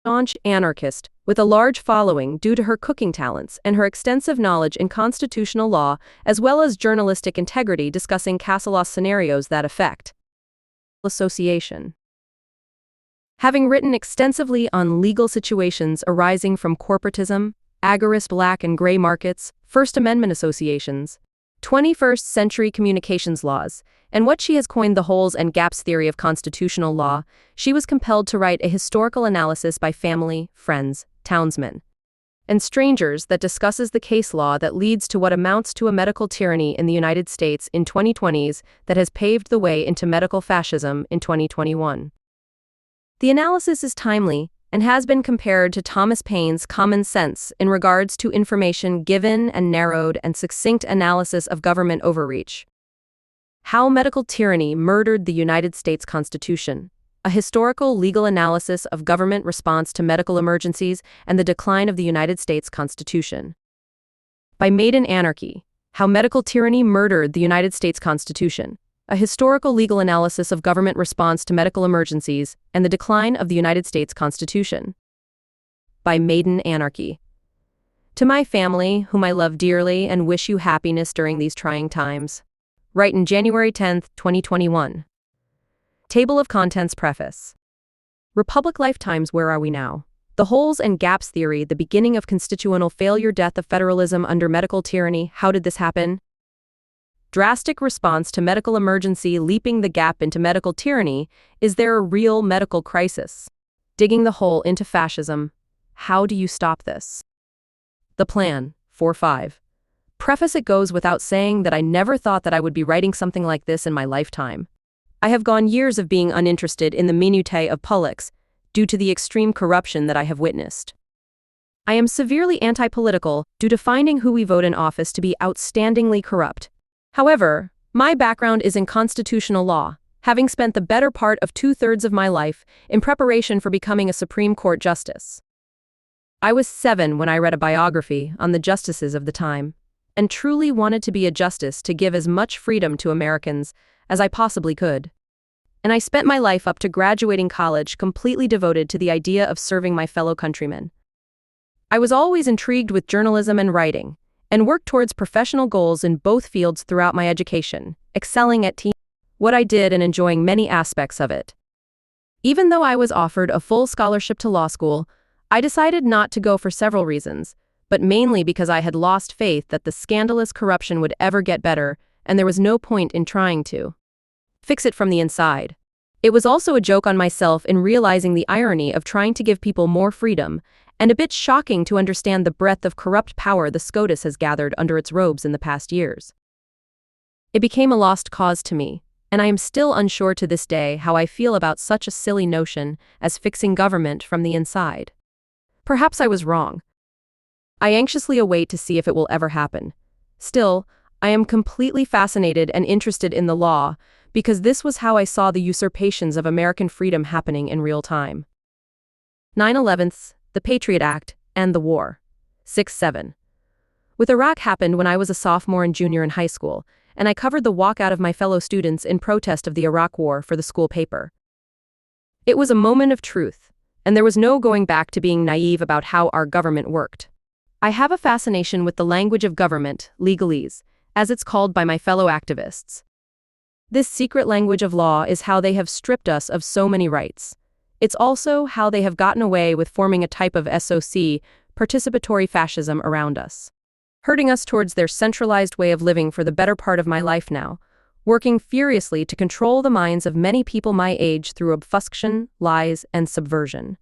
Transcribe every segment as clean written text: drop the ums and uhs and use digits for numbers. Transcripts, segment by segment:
staunch anarchist with a large following due to her cooking talents and her extensive knowledge in constitutional law as well as journalistic integrity discussing Casalas scenarios that affect association. Having written extensively on legal situations arising from corporatism, agorist black and gray markets, First Amendment associations, 21st century communications laws, and what she has coined the holes and gaps theory of constitutional law, she was compelled to write a historical analysis by family, friends, townsmen, and strangers that discusses the case law that leads to what amounts to a medical tyranny in the United States in 2020s that has paved the way into medical fascism in 2021. The analysis is timely and has been compared to Thomas Paine's Common Sense in regards to information given and narrowed and succinct analysis of government overreach. How Medical Tyranny Murdered the United States Constitution, a historical legal analysis of government response to medical emergencies and the decline of the United States Constitution. By Maiden Anarchy, How Medical Tyranny Murdered the United States Constitution, a historical legal analysis of government response to medical emergencies and the decline of the United States Constitution. By Maiden Anarchy. To my family, whom I love dearly and wish you happiness during these trying times. Written January 10, 2021. Table of Contents Preface. Republic Lifetimes. Where are we now? The holes and gaps theory, the beginning of constitutional failure, death of federalism under medical tyranny. How did this happen? Drastic response to medical emergency, leaping the gap into medical tyranny. Is there a real medical crisis? Digging the hole into fascism. How do you stop this? The plan. 4-5. Preface. It goes without saying that I never thought that I would be writing something like this in my lifetime. I have gone years of being uninterested in the minutiae of politics due to the extreme corruption that I have witnessed. I am severely anti-political due to finding who we vote in office to be outstandingly corrupt. However, my background is in constitutional law, having spent the better part of 2/3 of my life in preparation for becoming a Supreme Court justice. I was 7 when I read a biography on the justices of the time, and truly wanted to be a justice to give as much freedom to Americans as I possibly could. And I spent my life up to graduating college completely devoted to the idea of serving my fellow countrymen. I was always intrigued with journalism and writing, and worked towards professional goals in both fields throughout my education, excelling at what I did and enjoying many aspects of it. Even though I was offered a full scholarship to law school, I decided not to go for several reasons, but mainly because I had lost faith that the scandalous corruption would ever get better, and there was no point in trying to fix it from the inside. It was also a joke on myself in realizing the irony of trying to give people more freedom, and a bit shocking to understand the breadth of corrupt power the SCOTUS has gathered under its robes in the past years. It became a lost cause to me, and I am still unsure to this day how I feel about such a silly notion as fixing government from the inside. Perhaps I was wrong. I anxiously await to see if it will ever happen. Still, I am completely fascinated and interested in the law, because this was how I saw the usurpations of American freedom happening in real time. 9/11, the Patriot Act, and the war. 6/7. With Iraq happened when I was a sophomore and junior in high school, and I covered the walkout of my fellow students in protest of the Iraq War for the school paper. It was a moment of truth, and there was no going back to being naive about how our government worked. I have a fascination with the language of government, legalese, as it's called by my fellow activists. This secret language of law is how they have stripped us of so many rights. It's also how they have gotten away with forming a type of SOC, participatory fascism, around us, herding us towards their centralized way of living for the better part of my life now, working furiously to control the minds of many people my age through obfuscation, lies, and subversion.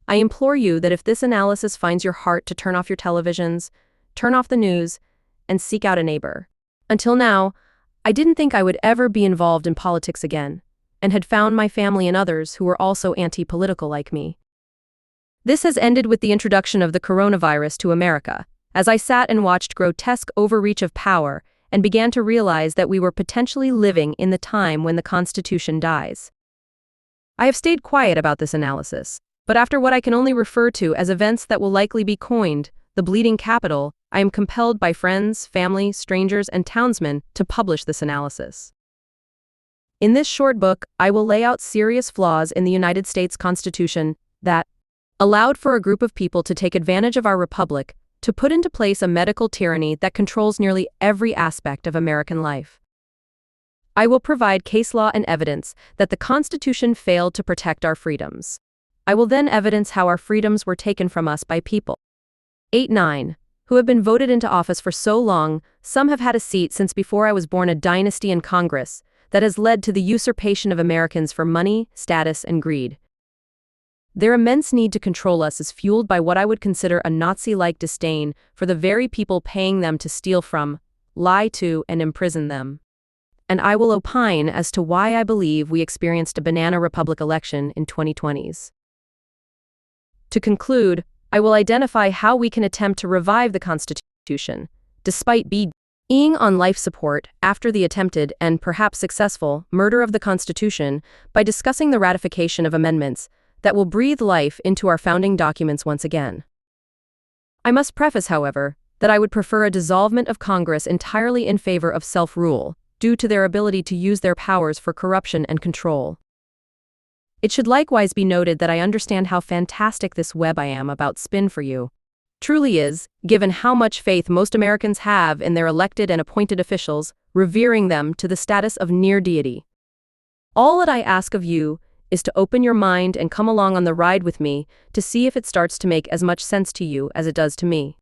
I implore you that if this analysis finds your heart to turn off your televisions, turn off the news, and seek out a neighbor. Until now, I didn't think I would ever be involved in politics again, and had found my family and others who were also anti-political like me. This has ended with the introduction of the coronavirus to America, as I sat and watched grotesque overreach of power and began to realize that we were potentially living in the time when the Constitution dies. I have stayed quiet about this analysis, but after what I can only refer to as events that will likely be coined the Bleeding Capital, I am compelled by friends, family, strangers, and townsmen to publish this analysis. In this short book, I will lay out serious flaws in the United States Constitution that, allowed for a group of people to take advantage of our republic to put into place a medical tyranny that controls nearly every aspect of American life. I will provide case law and evidence that the Constitution failed to protect our freedoms. I will then evidence how our freedoms were taken from us by people. 8-9. Who have been voted into office for so long, some have had a seat since before I was born, a dynasty in Congress that has led to the usurpation of Americans for money, status, and greed. Their immense need to control us is fueled by what I would consider a Nazi-like disdain for the very people paying them to steal from, lie to, and imprison them. And I will opine as to why I believe we experienced a banana republic election in 2020s. To conclude, I will identify how we can attempt to revive the Constitution, despite being on life support after the attempted and perhaps successful murder of the Constitution, by discussing the ratification of amendments that will breathe life into our founding documents once again. I must preface, however, that I would prefer a dissolvement of Congress entirely in favor of self-rule, due to their ability to use their powers for corruption and control. It should likewise be noted that I understand how fantastic this web I am about spin for you truly is, given how much faith most Americans have in their elected and appointed officials, revering them to the status of near deity. All that I ask of you is to open your mind and come along on the ride with me to see if it starts to make as much sense to you as it does to me.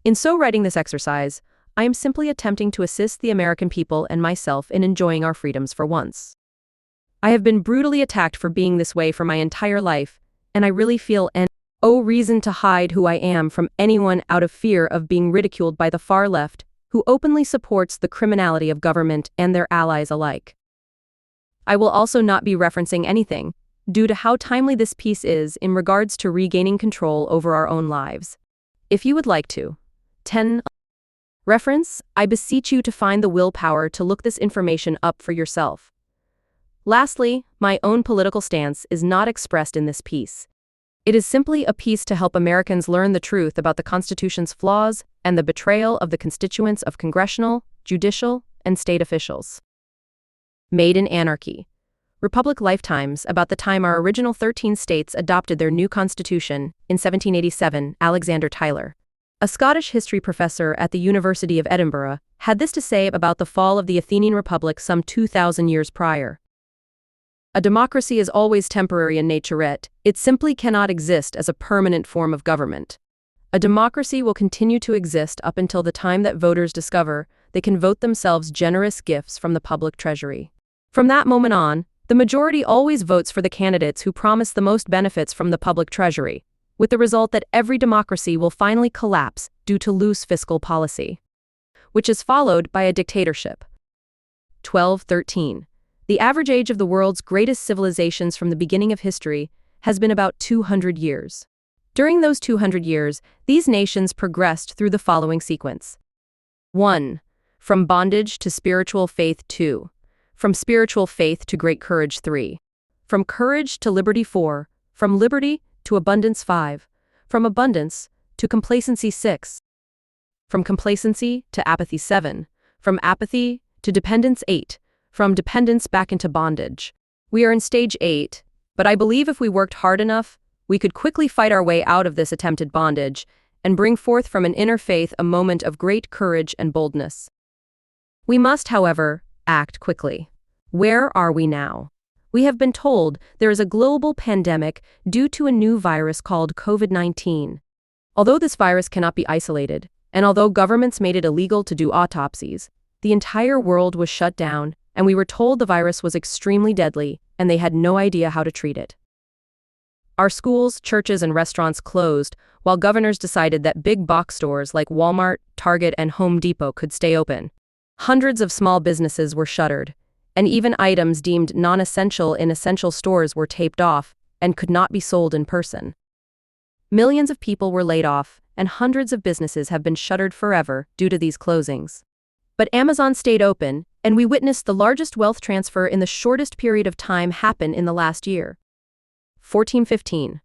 In so writing this exercise, I am simply attempting to assist the American people and myself in enjoying our freedoms for once. I have been brutally attacked for being this way for my entire life, and I really feel no reason to hide who I am from anyone out of fear of being ridiculed by the far left, who openly supports the criminality of government and their allies alike. I will also not be referencing anything, due to how timely this piece is in regards to regaining control over our own lives. If you would like to 10. Reference, I beseech you to find the willpower to look this information up for yourself. Lastly, my own political stance is not expressed in this piece. It is simply a piece to help Americans learn the truth about the Constitution's flaws and the betrayal of the constituents of congressional, judicial, and state officials. Made in Anarchy. Republic Lifetimes, about the time our original 13 states adopted their new constitution, in 1787, Alexander Tyler, a Scottish history professor at the University of Edinburgh, had this to say about the fall of the Athenian Republic some 2,000 years prior. A democracy is always temporary in nature, it simply cannot exist as a permanent form of government. A democracy will continue to exist up until the time that voters discover they can vote themselves generous gifts from the public treasury. From that moment on, the majority always votes for the candidates who promise the most benefits from the public treasury, with the result that every democracy will finally collapse due to loose fiscal policy, which is followed by a dictatorship. 12-13. The average age of the world's greatest civilizations from the beginning of history has been about 200 years. During those 200 years, these nations progressed through the following sequence. 1. From bondage to spiritual faith. 2. From spiritual faith to great courage. 3. From courage to liberty. 4. From liberty to abundance. 5. From abundance to complacency. 6. From complacency to apathy. 7. From apathy to dependence. 8. From dependence back into bondage. We are in stage 8, but I believe if we worked hard enough, we could quickly fight our way out of this attempted bondage and bring forth from an inner faith a moment of great courage and boldness. We must, however, act quickly. Where are we now? We have been told there is a global pandemic due to a new virus called COVID-19. Although this virus cannot be isolated, and although governments made it illegal to do autopsies, the entire world was shut down, and we were told the virus was extremely deadly, and they had no idea how to treat it. Our schools, churches, and restaurants closed, while governors decided that big box stores like Walmart, Target, and Home Depot could stay open. Hundreds of small businesses were shuttered, and even items deemed non-essential in essential stores were taped off and could not be sold in person. Millions of people were laid off, and hundreds of businesses have been shuttered forever due to these closings. But Amazon stayed open, and we witnessed the largest wealth transfer in the shortest period of time happen in the last year. 14-15.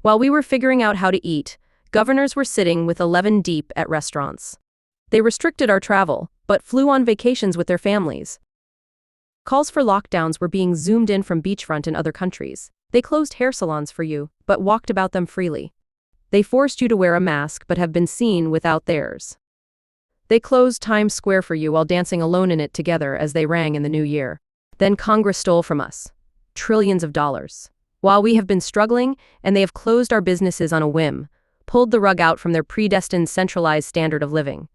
While we were figuring out how to eat, governors were sitting with 11 deep at restaurants. They restricted our travel, but flew on vacations with their families. Calls for lockdowns were being zoomed in from beachfront in other countries. They closed hair salons for you, but walked about them freely. They forced you to wear a mask but have been seen without theirs. They closed Times Square for you while dancing alone in it together as they rang in the new year. Then Congress stole from us trillions of dollars. While we have been struggling, and they have closed our businesses on a whim, pulled the rug out from their predestined centralized standard of living.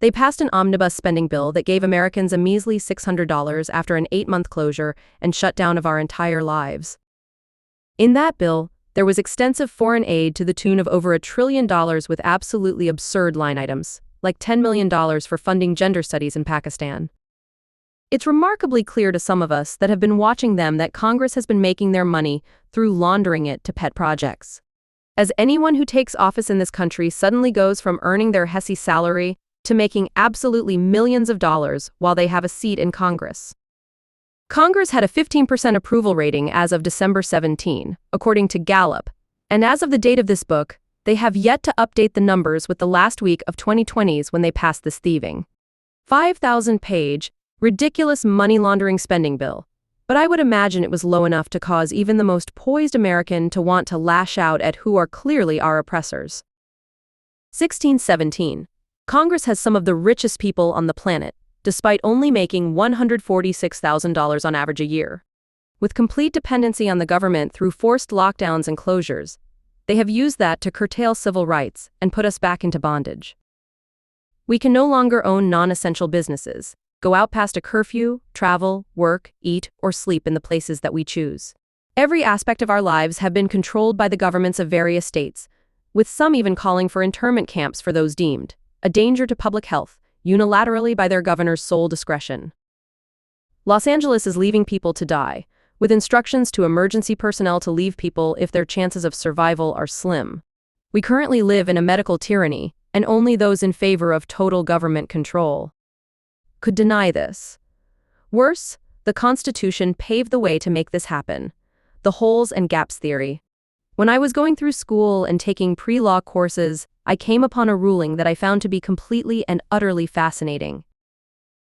They passed an omnibus spending bill that gave Americans a measly $600 after an 8-month closure and shutdown of our entire lives. In that bill, there was extensive foreign aid to the tune of over $1 trillion with absolutely absurd line items, like $10 million for funding gender studies in Pakistan. It's remarkably clear to some of us that have been watching them that Congress has been making their money through laundering it to pet projects. As anyone who takes office in this country suddenly goes from earning their Hesse salary to making absolutely millions of dollars while they have a seat in Congress. Congress had a 15% approval rating as of December 17, according to Gallup, and as of the date of this book, they have yet to update the numbers with the last week of 2020s when they passed this thieving 5,000-page, ridiculous money laundering spending bill. But I would imagine it was low enough to cause even the most poised American to want to lash out at who are clearly our oppressors. 1617. Congress has some of the richest people on the planet, despite only making $146,000 on average a year. With complete dependency on the government through forced lockdowns and closures, they have used that to curtail civil rights and put us back into bondage. We can no longer own non-essential businesses, go out past a curfew, travel, work, eat, or sleep in the places that we choose. Every aspect of our lives have been controlled by the governments of various states, with some even calling for internment camps for those deemed a danger to public health, unilaterally by their governor's sole discretion. Los Angeles is leaving people to die, with instructions to emergency personnel to leave people if their chances of survival are slim. We currently live in a medical tyranny, and only those in favor of total government control could deny this. Worse, the Constitution paved the way to make this happen. The holes and gaps theory. When I was going through school and taking pre-law courses, I came upon a ruling that I found to be completely and utterly fascinating.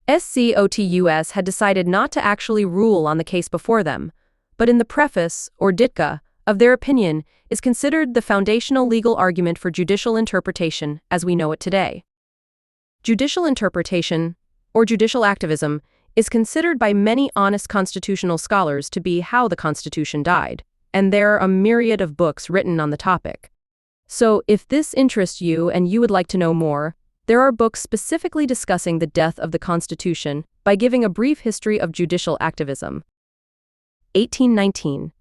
SCOTUS had decided not to actually rule on the case before them, but in the preface, or ditka, of their opinion is considered the foundational legal argument for judicial interpretation as we know it today. Judicial interpretation, or judicial activism, is considered by many honest constitutional scholars to be how the Constitution died, and there are a myriad of books written on the topic. So, if this interests you and you would like to know more, there are books specifically discussing the death of the Constitution by giving a brief history of judicial activism. 1819.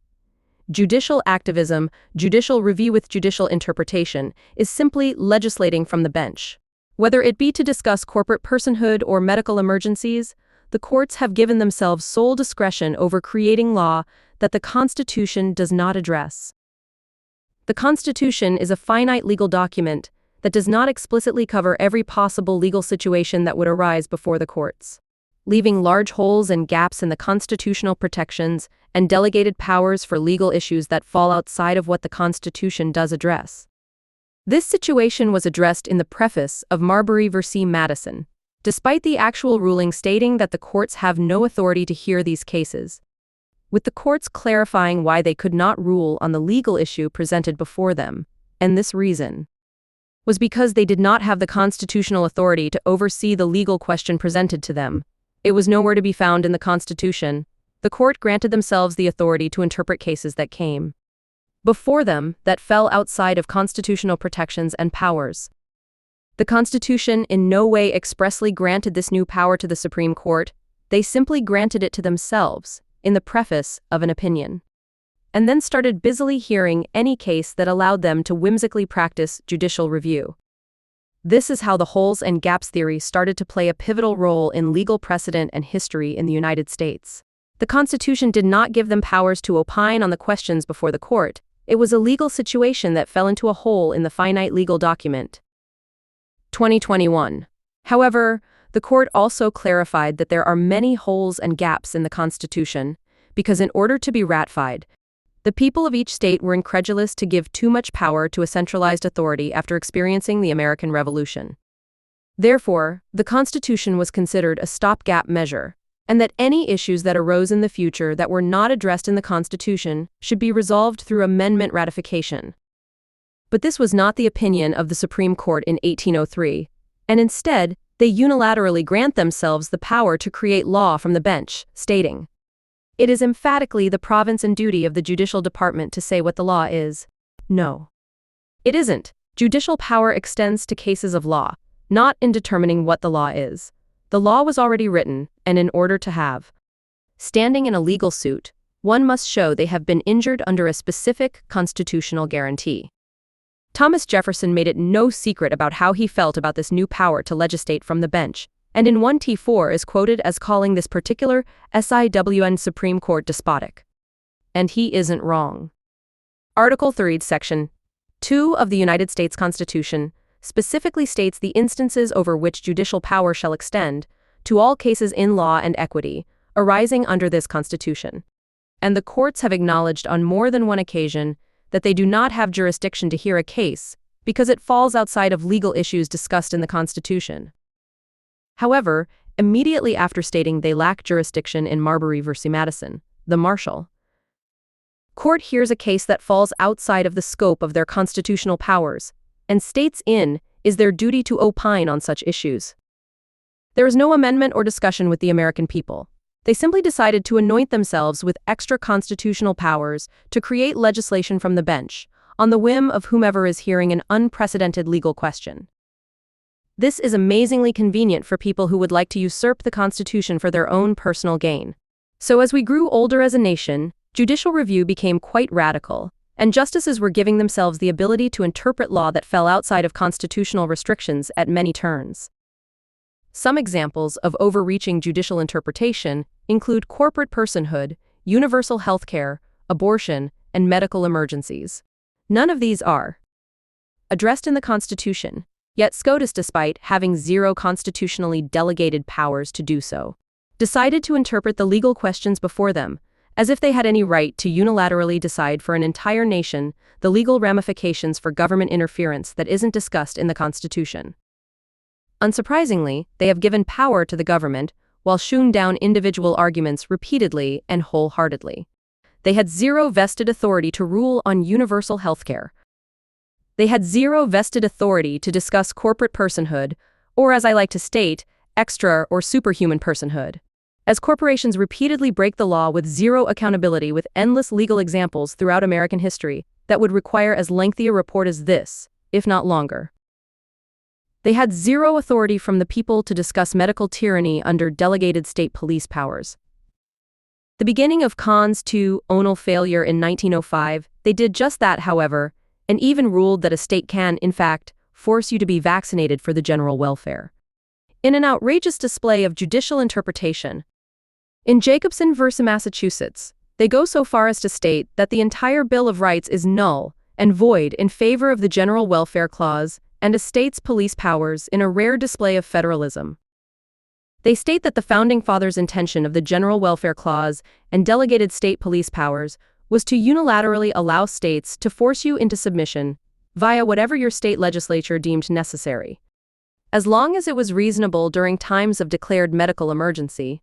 Judicial activism, judicial review with judicial interpretation, is simply legislating from the bench. Whether it be to discuss corporate personhood or medical emergencies, the courts have given themselves sole discretion over creating law that the Constitution does not address. The Constitution is a finite legal document that does not explicitly cover every possible legal situation that would arise before the courts, leaving large holes and gaps in the constitutional protections and delegated powers for legal issues that fall outside of what the Constitution does address. This situation was addressed in the preface of Marbury v. Madison, despite the actual ruling stating that the courts have no authority to hear these cases, with the courts clarifying why they could not rule on the legal issue presented before them, and this reason was because they did not have the constitutional authority to oversee the legal question presented to them. It was nowhere to be found in the Constitution. The court granted themselves the authority to interpret cases that came before them that fell outside of constitutional protections and powers. The Constitution in no way expressly granted this new power to the Supreme Court. They simply granted it to themselves in the preface of an opinion, and then started busily hearing any case that allowed them to whimsically practice judicial review. This is how the holes and gaps theory started to play a pivotal role in legal precedent and history in the United States. The Constitution did not give them powers to opine on the questions before the court. It was a legal situation that fell into a hole in the finite legal document. 2021. However, the court also clarified that there are many holes and gaps in the Constitution, because in order to be ratified, the people of each state were incredulous to give too much power to a centralized authority after experiencing the American Revolution. Therefore, the Constitution was considered a stopgap measure, and that any issues that arose in the future that were not addressed in the Constitution should be resolved through amendment ratification. But this was not the opinion of the Supreme Court in 1803, and instead, they unilaterally grant themselves the power to create law from the bench, stating, "It is emphatically the province and duty of the judicial department to say what the law is." No. It isn't. Judicial power extends to cases of law, not in determining what the law is. The law was already written, and in order to have standing in a legal suit, one must show they have been injured under a specific constitutional guarantee. Thomas Jefferson made it no secret about how he felt about this new power to legislate from the bench, and in 1T4 is quoted as calling this particular SIWN Supreme Court despotic. And he isn't wrong. Article 3, Section 2 of the United States Constitution specifically states the instances over which judicial power shall extend to all cases in law and equity arising under this Constitution. And the courts have acknowledged on more than one occasion that they do not have jurisdiction to hear a case because it falls outside of legal issues discussed in the Constitution. However, immediately after stating they lack jurisdiction in Marbury v. Madison, the Marshall Court hears a case that falls outside of the scope of their constitutional powers, and states in is their duty to opine on such issues. There is no amendment or discussion with the American people. They simply decided to anoint themselves with extra constitutional powers to create legislation from the bench, on the whim of whomever is hearing an unprecedented legal question. This is amazingly convenient for people who would like to usurp the Constitution for their own personal gain. So as we grew older as a nation, judicial review became quite radical, and justices were giving themselves the ability to interpret law that fell outside of constitutional restrictions at many turns. Some examples of overreaching judicial interpretation include corporate personhood, universal health care, abortion, and medical emergencies. None of these are addressed in the Constitution, yet SCOTUS, despite having zero constitutionally delegated powers to do so, decided to interpret the legal questions before them, as if they had any right to unilaterally decide for an entire nation the legal ramifications for government interference that isn't discussed in the Constitution. Unsurprisingly, they have given power to the government while shooing down individual arguments repeatedly and wholeheartedly. They had zero vested authority to rule on universal health care. They had zero vested authority to discuss corporate personhood, or as I like to state, extra or superhuman personhood. As corporations repeatedly break the law with zero accountability, with endless legal examples throughout American history that would require as lengthy a report as this, if not longer. They had zero authority from the people to discuss medical tyranny under delegated state police powers. The beginning of Cons 2 onal failure in 1905, they did just that, however, and even ruled that a state can, in fact, force you to be vaccinated for the general welfare. In an outrageous display of judicial interpretation, in Jacobson v. Massachusetts, they go so far as to state that the entire Bill of Rights is null and void in favor of the General Welfare Clause and a state's police powers, in a rare display of federalism. They state that the Founding Fathers' intention of the General Welfare Clause and delegated state police powers was to unilaterally allow states to force you into submission via whatever your state legislature deemed necessary, as long as it was reasonable during times of declared medical emergency.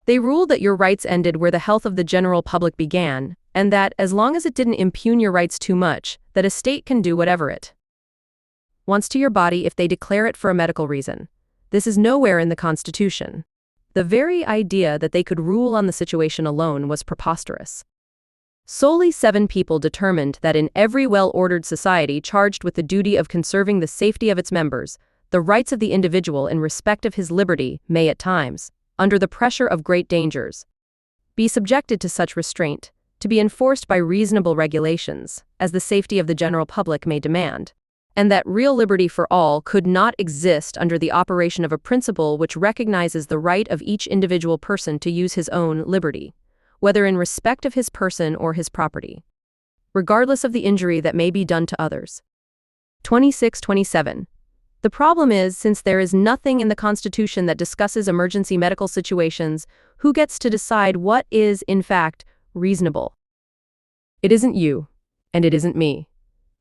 They ruled that your rights ended where the health of the general public began, and that, as long as it didn't impugn your rights too much, that a state can do whatever it wants to your body if they declare it for a medical reason. This is nowhere in the Constitution. The very idea that they could rule on the situation alone was preposterous. Solely 7 people determined that in every well-ordered society charged with the duty of conserving the safety of its members, the rights of the individual in respect of his liberty may at times, under the pressure of great dangers, be subjected to such restraint, to be enforced by reasonable regulations, as the safety of the general public may demand, and that real liberty for all could not exist under the operation of a principle which recognizes the right of each individual person to use his own liberty, whether in respect of his person or his property, regardless of the injury that may be done to others. 26-27. The problem is, since there is nothing in the Constitution that discusses emergency medical situations, who gets to decide what is, in fact, reasonable? It isn't you, and it isn't me.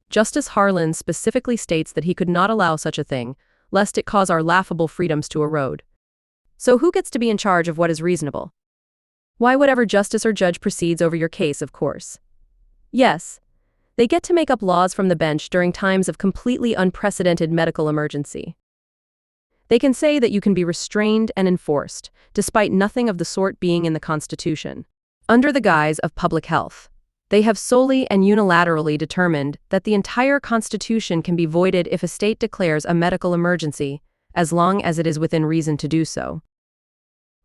Justice Harlan specifically states that he could not allow such a thing, lest it cause our laughable freedoms to erode. So who gets to be in charge of what is reasonable? Why, whatever justice or judge proceeds over your case, of course. Yes, they get to make up laws from the bench during times of completely unprecedented medical emergency. They can say that you can be restrained and enforced, despite nothing of the sort being in the Constitution. Under the guise of public health, they have solely and unilaterally determined that the entire Constitution can be voided if a state declares a medical emergency, as long as it is within reason to do so.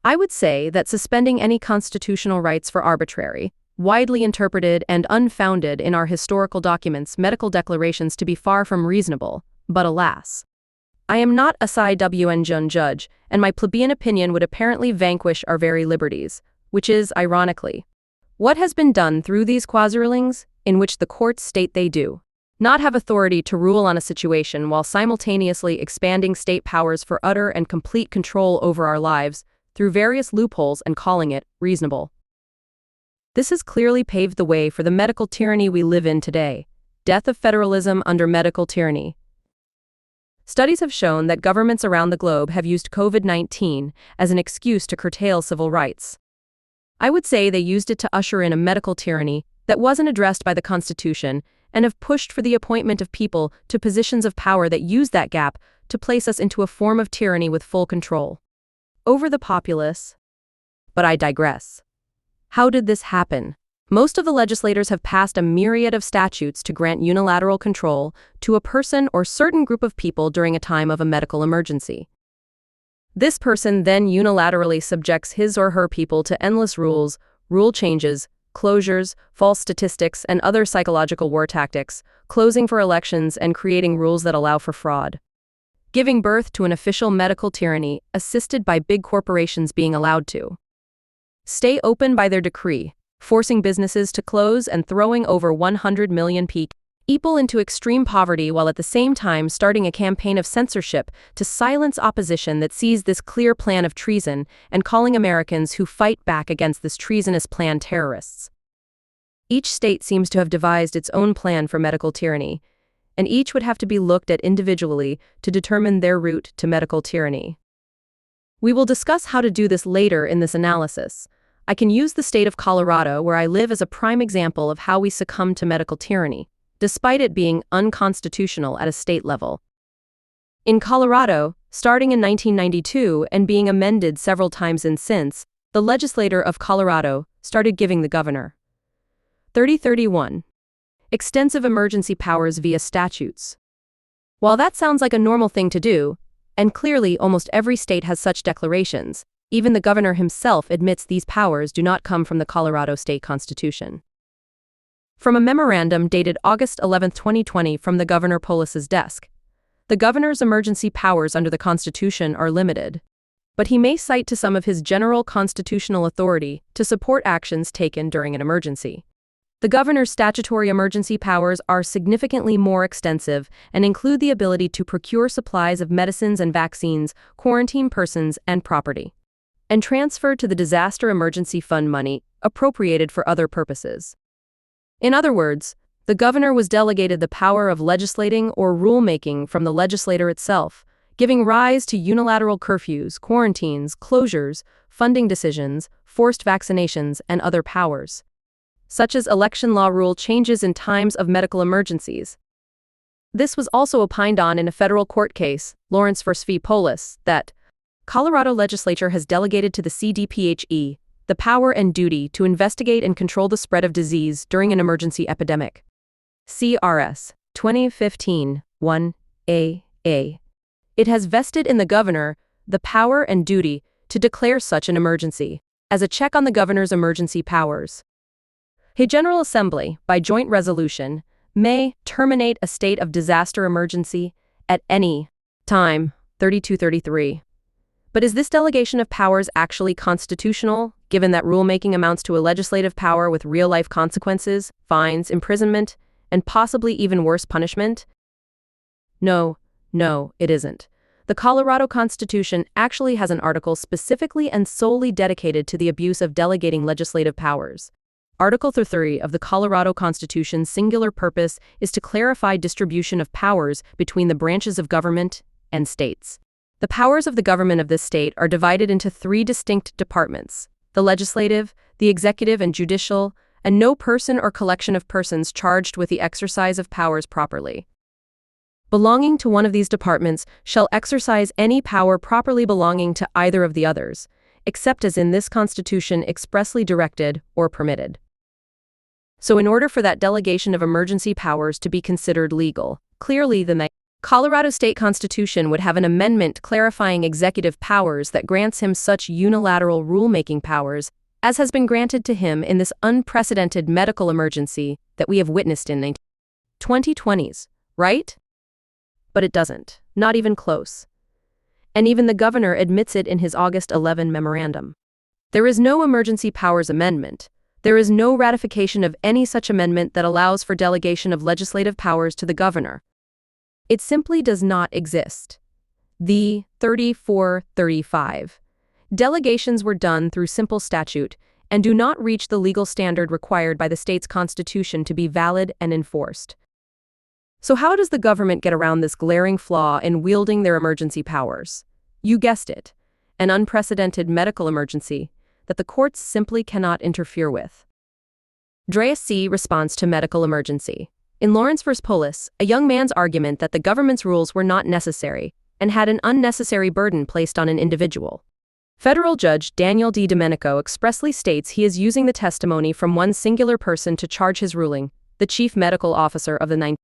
I would say that suspending any constitutional rights for arbitrary, widely interpreted and unfounded in our historical documents medical declarations to be far from reasonable, but alas. I am not a Sci-Wn judge, and my plebeian opinion would apparently vanquish our very liberties, which is, ironically, what has been done through these quasi-rulings, in which the courts state they do not have authority to rule on a situation while simultaneously expanding state powers for utter and complete control over our lives through various loopholes and calling it reasonable. This has clearly paved the way for the medical tyranny we live in today, death of federalism under medical tyranny. Studies have shown that governments around the globe have used COVID-19 as an excuse to curtail civil rights. I would say they used it to usher in a medical tyranny that wasn't addressed by the Constitution and have pushed for the appointment of people to positions of power that use that gap to place us into a form of tyranny with full control over the populace. But I digress. How did this happen? Most of the legislators have passed a myriad of statutes to grant unilateral control to a person or certain group of people during a time of a medical emergency. This person then unilaterally subjects his or her people to endless rules, rule changes, closures, false statistics, and other psychological war tactics, closing for elections and creating rules that allow for fraud, giving birth to an official medical tyranny assisted by big corporations being allowed to stay open by their decree, forcing businesses to close and throwing over 100 million people into extreme poverty while at the same time starting a campaign of censorship to silence opposition that sees this clear plan of treason and calling Americans who fight back against this treasonous plan terrorists. Each state seems to have devised its own plan for medical tyranny, and each would have to be looked at individually to determine their route to medical tyranny. We will discuss how to do this later in this analysis. I can use the state of Colorado, where I live, as a prime example of how we succumb to medical tyranny, despite it being unconstitutional at a state level. In Colorado, starting in 1992 and being amended several times since, the legislature of Colorado started giving the governor 3031 extensive emergency powers via statutes. While that sounds like a normal thing to do, and clearly almost every state has such declarations, even the governor himself admits these powers do not come from the Colorado State Constitution. From a memorandum dated August 11, 2020 from the Governor Polis's desk, the governor's emergency powers under the Constitution are limited, but he may cite to some of his general constitutional authority to support actions taken during an emergency. The governor's statutory emergency powers are significantly more extensive and include the ability to procure supplies of medicines and vaccines, quarantine persons and property, and transfer to the Disaster Emergency Fund money appropriated for other purposes. In other words, the governor was delegated the power of legislating or rulemaking from the legislature itself, giving rise to unilateral curfews, quarantines, closures, funding decisions, forced vaccinations, and other powers, such as election law rule changes in times of medical emergencies. This was also opined on in a federal court case, Lawrence v. Polis, that Colorado legislature has delegated to the CDPHE the power and duty to investigate and control the spread of disease during an emergency epidemic. CRS 2015-1AA. It has vested in the governor the power and duty to declare such an emergency, as a check on the governor's emergency powers. A General Assembly, by joint resolution, may terminate a state of disaster emergency at any time. 3233. But is this delegation of powers actually constitutional, given that rulemaking amounts to a legislative power with real-life consequences, fines, imprisonment, and possibly even worse punishment? No, it isn't. The Colorado Constitution actually has an article specifically and solely dedicated to the abuse of delegating legislative powers. Article 3 of the Colorado Constitution's singular purpose is to clarify distribution of powers between the branches of government and states. The powers of the government of this state are divided into three distinct departments: the legislative, the executive, and judicial, and no person or collection of persons charged with the exercise of powers properly belonging to one of these departments shall exercise any power properly belonging to either of the others, except as in this Constitution expressly directed or permitted. So in order for that delegation of emergency powers to be considered legal, clearly the Colorado State Constitution would have an amendment clarifying executive powers that grants him such unilateral rulemaking powers as has been granted to him in this unprecedented medical emergency that we have witnessed in the 2020s, right? But it doesn't, not even close. And even the governor admits it in his August 11 memorandum. There is no emergency powers amendment. There is no ratification of any such amendment that allows for delegation of legislative powers to the governor. It simply does not exist. The 3435 delegations were done through simple statute and do not reach the legal standard required by the state's constitution to be valid and enforced. So how does the government get around this glaring flaw in wielding their emergency powers? You guessed it, an unprecedented medical emergency that the courts simply cannot interfere with. Dreas C. Response to medical emergency. In Lawrence v. Polis, a young man's argument that the government's rules were not necessary and had an unnecessary burden placed on an individual. Federal Judge Daniel D. Domenico expressly states he is using the testimony from one singular person to charge his ruling, the chief medical officer of the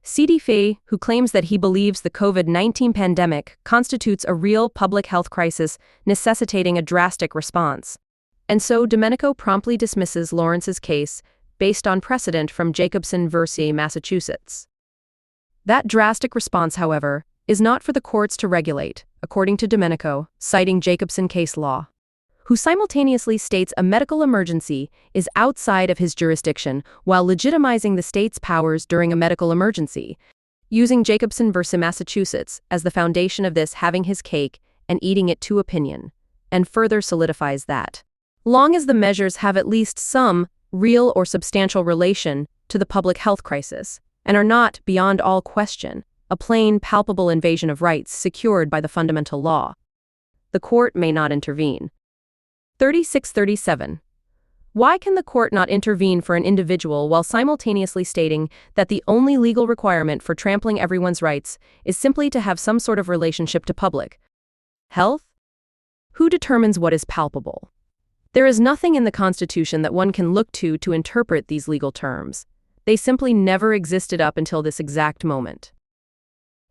CDC, who claims that he believes the COVID-19 pandemic constitutes a real public health crisis necessitating a drastic response. And so Domenico promptly dismisses Lawrence's case based on precedent from Jacobson v. Massachusetts. That drastic response, however, is not for the courts to regulate, according to Domenico, citing Jacobson case law, who simultaneously states a medical emergency is outside of his jurisdiction while legitimizing the state's powers during a medical emergency, using Jacobson v. Massachusetts as the foundation of this having his cake and eating it to opinion, and further solidifies that, long as the measures have at least some real or substantial relation to the public health crisis, and are not, beyond all question, a plain, palpable invasion of rights secured by the fundamental law, the court may not intervene. 3637. Why can the court not intervene for an individual while simultaneously stating that the only legal requirement for trampling everyone's rights is simply to have some sort of relationship to public health? Who determines what is palpable? There is nothing in the Constitution that one can look to interpret these legal terms. They simply never existed up until this exact moment.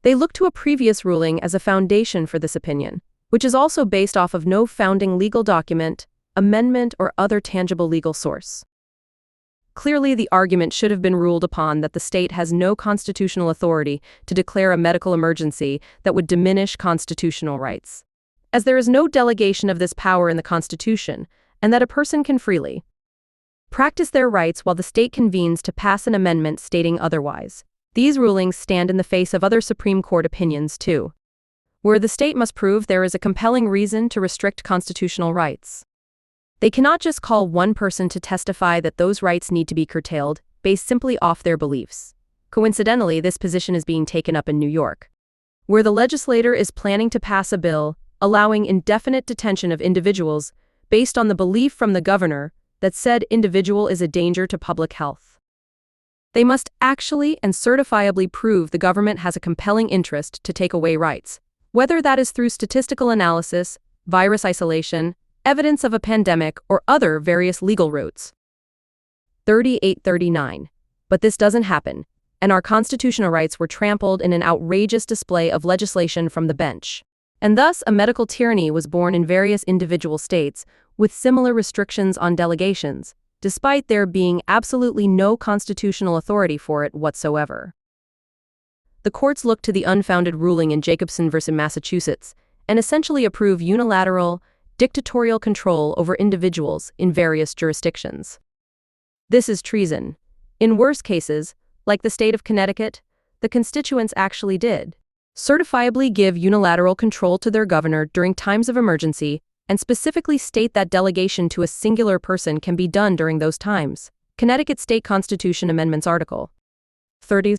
They look to a previous ruling as a foundation for this opinion, which is also based off of no founding legal document, amendment, or other tangible legal source. Clearly, the argument should have been ruled upon that the state has no constitutional authority to declare a medical emergency that would diminish constitutional rights, as there is no delegation of this power in the Constitution, and that a person can freely practice their rights while the state convenes to pass an amendment stating otherwise. These rulings stand in the face of other Supreme Court opinions, too, where the state must prove there is a compelling reason to restrict constitutional rights. They cannot just call one person to testify that those rights need to be curtailed, based simply off their beliefs. Coincidentally, this position is being taken up in New York, where the legislator is planning to pass a bill allowing indefinite detention of individuals based on the belief from the governor that said individual is a danger to public health. They must actually and certifiably prove the government has a compelling interest to take away rights, whether that is through statistical analysis, virus isolation, evidence of a pandemic, or other various legal routes. 3839. But this doesn't happen, and our constitutional rights were trampled in an outrageous display of legislation from the bench. And thus, a medical tyranny was born in various individual states, with similar restrictions on delegations, despite there being absolutely no constitutional authority for it whatsoever. The courts look to the unfounded ruling in Jacobson v. Massachusetts and essentially approve unilateral, dictatorial control over individuals in various jurisdictions. This is treason. In worse cases, like the state of Connecticut, the constituents actually did certifiably give unilateral control to their governor during times of emergency and specifically state that delegation to a singular person can be done during those times. Connecticut State Constitution Amendments Article 30.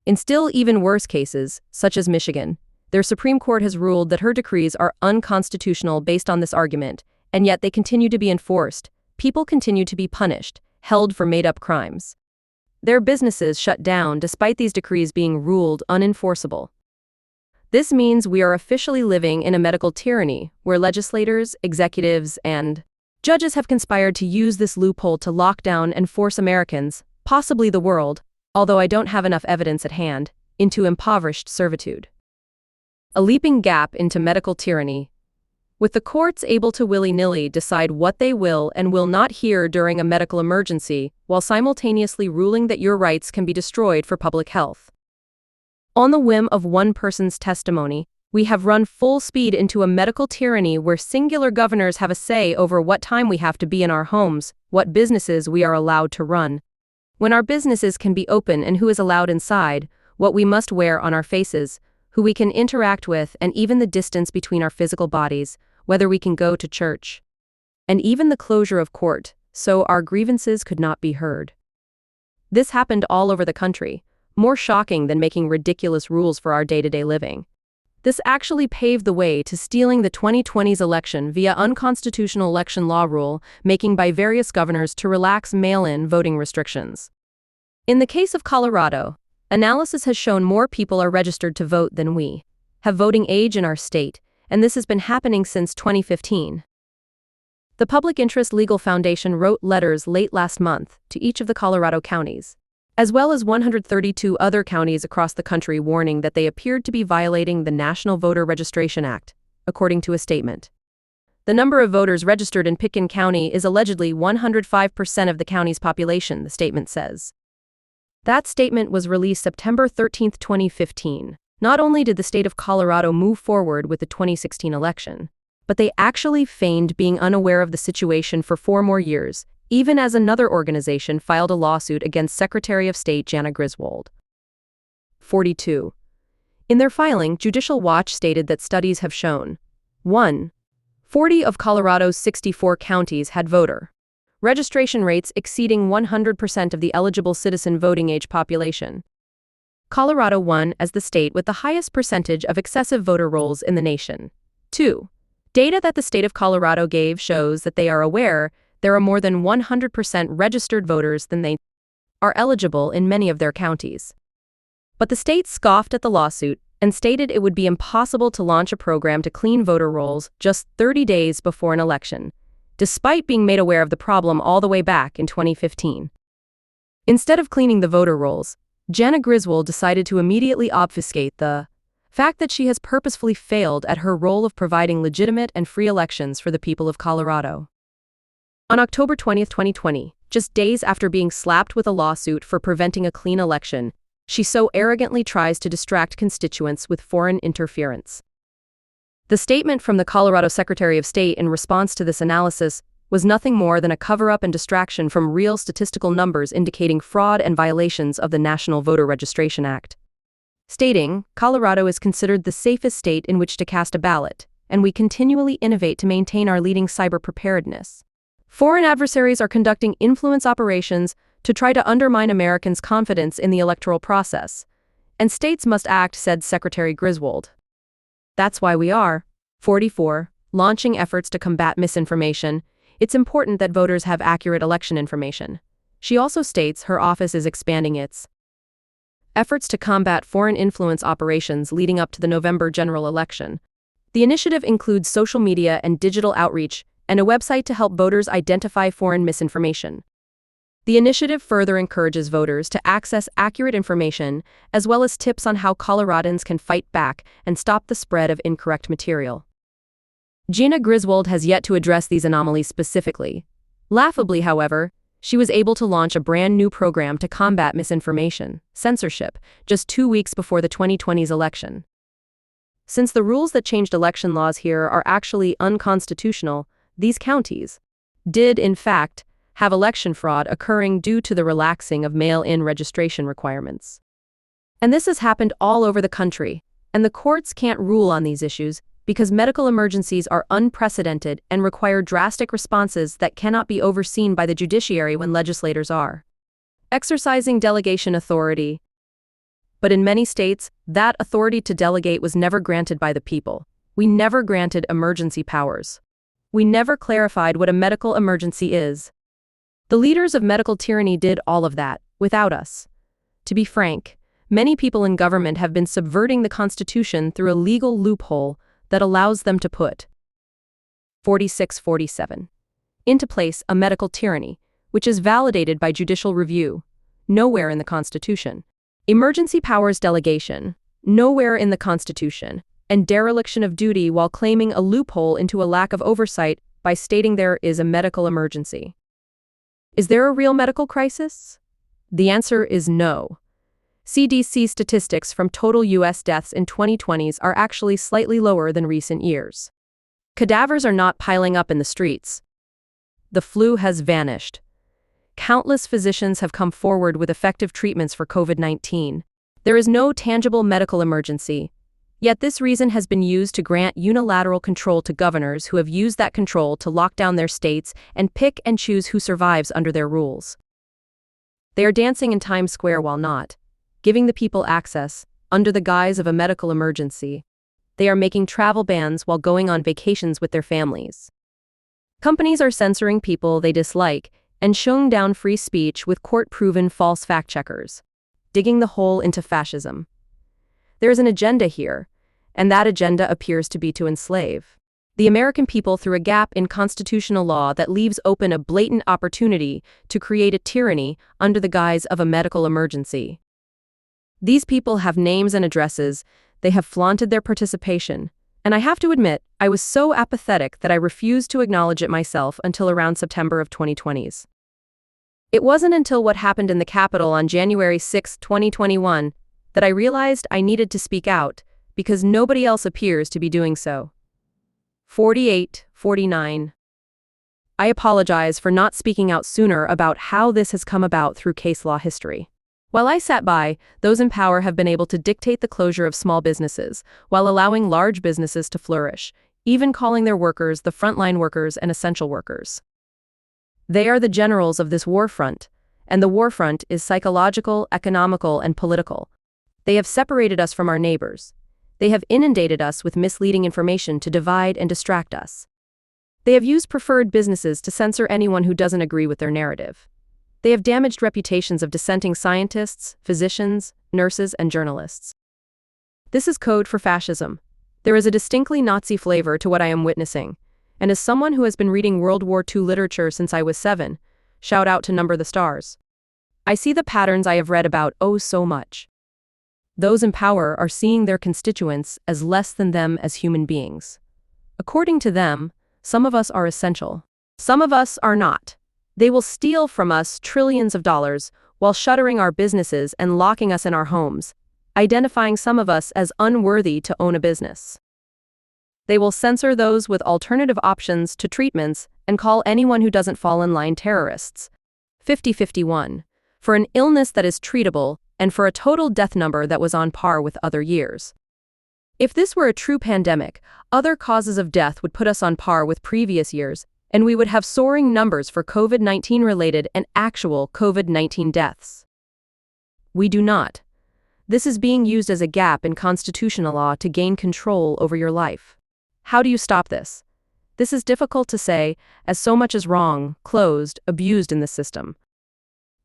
In still even worse cases, such as Michigan, Their Supreme Court has ruled that her decrees are unconstitutional based on this argument, and yet they continue to be enforced. People continue to be punished, held for made-up crimes. Their businesses shut down despite these decrees being ruled unenforceable. This means we are officially living in a medical tyranny where legislators, executives, and judges have conspired to use this loophole to lock down and force Americans, possibly the world, although I don't have enough evidence at hand, into impoverished servitude. A leaping gap into medical tyranny. With the courts able to willy-nilly decide what they will and will not hear during a medical emergency, while simultaneously ruling that your rights can be destroyed for public health. On the whim of one person's testimony, we have run full speed into a medical tyranny where singular governors have a say over what time we have to be in our homes, what businesses we are allowed to run, when our businesses can be open and who is allowed inside, what we must wear on our faces, who we can interact with, and even the distance between our physical bodies, whether we can go to church, and even the closure of court, so our grievances could not be heard. This happened all over the country, more shocking than making ridiculous rules for our day-to-day living. This actually paved the way to stealing the 2020's election via unconstitutional election law rule making by various governors to relax mail-in voting restrictions. In the case of Colorado, analysis has shown more people are registered to vote than we have voting age in our state, and this has been happening since 2015. The Public Interest Legal Foundation wrote letters late last month to each of the Colorado counties, as well as 132 other counties across the country, warning that they appeared to be violating the National Voter Registration Act, according to a statement. The number of voters registered in Pitkin County is allegedly 105% of the county's population, the statement says. That statement was released September 13, 2015. Not only did the state of Colorado move forward with the 2016 election, but they actually feigned being unaware of the situation for 4 more years, even as another organization filed a lawsuit against Secretary of State Jana Griswold. 42. In their filing, Judicial Watch stated that studies have shown 1. 40 of Colorado's 64 counties had voter registration rates exceeding 100% of the eligible citizen voting age population. Colorado won as the state with the highest percentage of excessive voter rolls in the nation. 2. Data that the state of Colorado gave shows that they are aware there are more than 100% registered voters than they are eligible in many of their counties. But the state scoffed at the lawsuit and stated it would be impossible to launch a program to clean voter rolls just 30 days before an election, despite being made aware of the problem all the way back in 2015. Instead of cleaning the voter rolls, Jana Griswold decided to immediately obfuscate the fact that she has purposefully failed at her role of providing legitimate and free elections for the people of Colorado. On October 20, 2020, just days after being slapped with a lawsuit for preventing a clean election, she so arrogantly tries to distract constituents with foreign interference. The statement from the Colorado Secretary of State in response to this analysis was nothing more than a cover-up and distraction from real statistical numbers indicating fraud and violations of the National Voter Registration Act. Stating, Colorado is considered the safest state in which to cast a ballot, and we continually innovate to maintain our leading cyber preparedness. Foreign adversaries are conducting influence operations to try to undermine Americans' confidence in the electoral process, and states must act, said Secretary Griswold. That's why we are, 44, launching efforts to combat misinformation. It's important that voters have accurate election information. She also states her office is expanding its efforts to combat foreign influence operations leading up to the November general election. The initiative includes social media and digital outreach, and a website to help voters identify foreign misinformation. The initiative further encourages voters to access accurate information, as well as tips on how Coloradans can fight back and stop the spread of incorrect material. Jana Griswold has yet to address these anomalies specifically. Laughably, however, she was able to launch a brand new program to combat misinformation, censorship, just 2 weeks before the 2020's election. Since the rules that changed election laws here are actually unconstitutional, these counties did, in fact, have election fraud occurring due to the relaxing of mail-in registration requirements. And this has happened all over the country, and the courts can't rule on these issues because medical emergencies are unprecedented and require drastic responses that cannot be overseen by the judiciary when legislators are exercising delegation authority. But in many states, that authority to delegate was never granted by the people. We never granted emergency powers. We never clarified what a medical emergency is. The leaders of medical tyranny did all of that, without us. To be frank, many people in government have been subverting the Constitution through a legal loophole that allows them to put 4647 into place a medical tyranny, which is validated by judicial review, nowhere in the Constitution. Emergency powers delegation, nowhere in the Constitution, and dereliction of duty while claiming a loophole into a lack of oversight by stating there is a medical emergency. Is there a real medical crisis? The answer is no. CDC statistics from total U.S. deaths in 2020s are actually slightly lower than recent years. Cadavers are not piling up in the streets. The flu has vanished. Countless physicians have come forward with effective treatments for COVID-19. There is no tangible medical emergency, yet this reason has been used to grant unilateral control to governors who have used that control to lock down their states and pick and choose who survives under their rules. They are dancing in Times Square while not giving the people access under the guise of a medical emergency. They are making travel bans while going on vacations with their families. Companies are censoring people they dislike and showing down free speech with court-proven false fact-checkers, digging the hole into fascism. There is an agenda here, and that agenda appears to be to enslave the American people through a gap in constitutional law that leaves open a blatant opportunity to create a tyranny under the guise of a medical emergency. These people have names and addresses, they have flaunted their participation, and I have to admit, I was so apathetic that I refused to acknowledge it myself until around September of 2020s. It wasn't until what happened in the Capitol on January 6, 2021, that I realized I needed to speak out, because nobody else appears to be doing so. 4849. I apologize for not speaking out sooner about how this has come about through case law history. While I sat by, those in power have been able to dictate the closure of small businesses, while allowing large businesses to flourish, even calling their workers the frontline workers and essential workers. They are the generals of this war front, and the war front is psychological, economical, and political. They have separated us from our neighbors. They have inundated us with misleading information to divide and distract us. They have used preferred businesses to censor anyone who doesn't agree with their narrative. They have damaged reputations of dissenting scientists, physicians, nurses, and journalists. This is code for fascism. There is a distinctly Nazi flavor to what I am witnessing, and as someone who has been reading World War II literature since I was 7, shout out to Number the Stars. I see the patterns I have read about oh so much. Those in power are seeing their constituents as less than them as human beings. According to them, some of us are essential. Some of us are not. They will steal from us trillions of dollars while shuttering our businesses and locking us in our homes, identifying some of us as unworthy to own a business. They will censor those with alternative options to treatments and call anyone who doesn't fall in line terrorists. 5051. For an illness that is treatable and for a total death number that was on par with other years. If this were a true pandemic, other causes of death would put us on par with previous years, and we would have soaring numbers for COVID-19 related and actual COVID-19 deaths. We do not. This is being used as a gap in constitutional law to gain control over your life. How do you stop this? This is difficult to say, as so much is wrong, closed, abused in the system.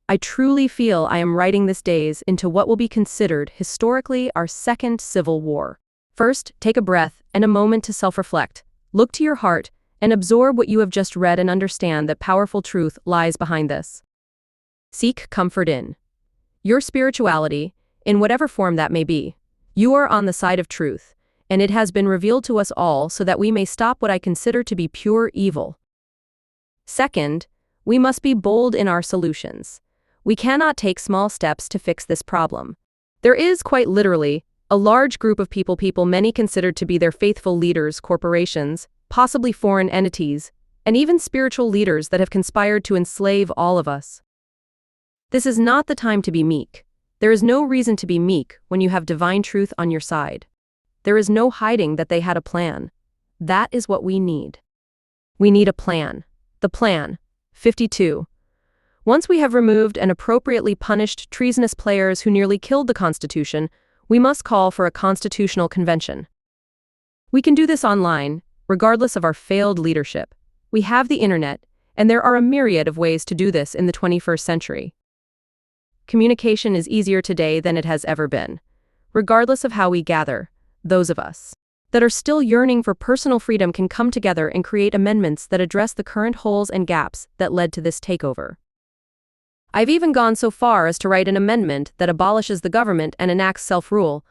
I truly feel I am writing this days into what will be considered historically our second civil war. First, take a breath and a moment to self-reflect. Look to your heart and absorb what you have just read and understand that powerful truth lies behind this. Seek comfort in your spirituality, in whatever form that may be. You are on the side of truth, and it has been revealed to us all so that we may stop what I consider to be pure evil. Second, we must be bold in our solutions. We cannot take small steps to fix this problem. There is, quite literally, a large group of people many considered to be their faithful leaders, corporations, possibly foreign entities, and even spiritual leaders that have conspired to enslave all of us. This is not the time to be meek. There is no reason to be meek when you have divine truth on your side. There is no hiding that they had a plan. That is what we need. We need a plan. The plan. 52. Once we have removed and appropriately punished treasonous players who nearly killed the Constitution, we must call for a constitutional convention. We can do this online, regardless of our failed leadership. We have the internet, and there are a myriad of ways to do this in the 21st century. Communication is easier today than it has ever been. Regardless of how we gather, those of us that are still yearning for personal freedom can come together and create amendments that address the current holes and gaps that led to this takeover. I've even gone so far as to write an amendment that abolishes the government and enacts self-rule,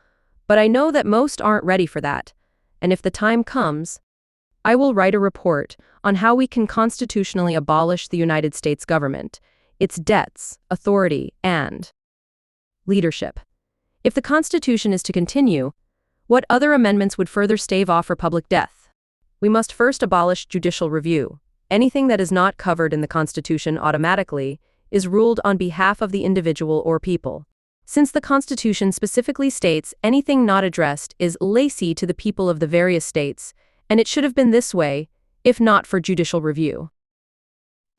but I know that most aren't ready for that, and if the time comes, I will write a report on how we can constitutionally abolish the United States government, its debts, authority, and leadership. If the Constitution is to continue, what other amendments would further stave off republic death? We must first abolish judicial review. Anything that is not covered in the Constitution automatically is ruled on behalf of the individual or people. Since the Constitution specifically states anything not addressed is lacy to the people of the various states, and it should have been this way, if not for judicial review.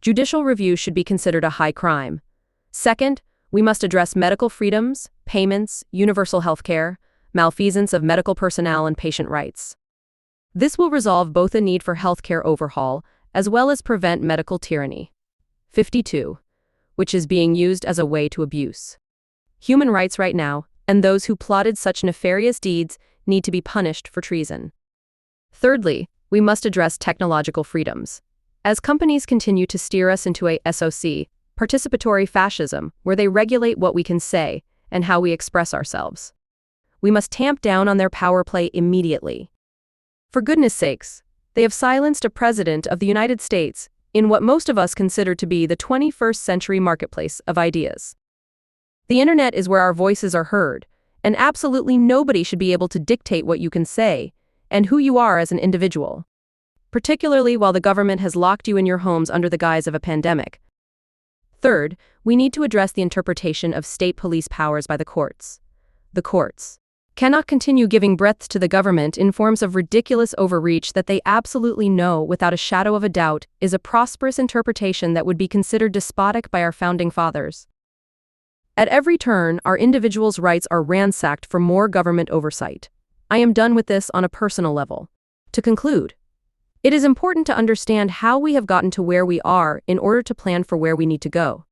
Judicial review should be considered a high crime. Second, we must address medical freedoms, payments, universal health care, malfeasance of medical personnel, and patient rights. This will resolve both a need for healthcare overhaul as well as prevent medical tyranny. 52. Which is being used as a way to abuse human rights right now, and those who plotted such nefarious deeds need to be punished for treason. Thirdly, we must address technological freedoms. As companies continue to steer us into a SOC, participatory fascism, where they regulate what we can say and how we express ourselves, we must tamp down on their power play immediately. For goodness sakes, they have silenced a president of the United States in what most of us consider to be the 21st century marketplace of ideas. The internet is where our voices are heard, and absolutely nobody should be able to dictate what you can say and who you are as an individual, particularly while the government has locked you in your homes under the guise of a pandemic. Third, we need to address the interpretation of state police powers by the courts. The courts cannot continue giving breadth to the government in forms of ridiculous overreach that they absolutely know, without a shadow of a doubt, is a prosperous interpretation that would be considered despotic by our founding fathers. At every turn, our individuals' rights are ransacked for more government oversight. I am done with this on a personal level. To conclude, it is important to understand how we have gotten to where we are in order to plan for where we need to go.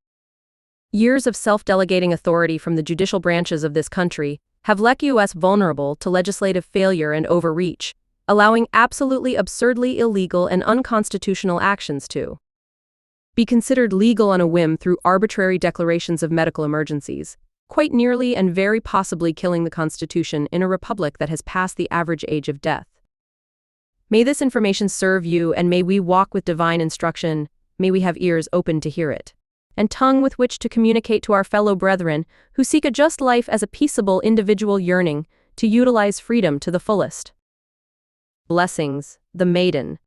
Years of self-delegating authority from the judicial branches of this country have left us vulnerable to legislative failure and overreach, allowing absolutely absurdly illegal and unconstitutional actions to be considered legal on a whim through arbitrary declarations of medical emergencies, quite nearly and very possibly killing the Constitution in a republic that has passed the average age of death. May this information serve you, and may we walk with divine instruction, may we have ears open to hear it, and tongue with which to communicate to our fellow brethren who seek a just life as a peaceable individual yearning to utilize freedom to the fullest. Blessings, the Maiden.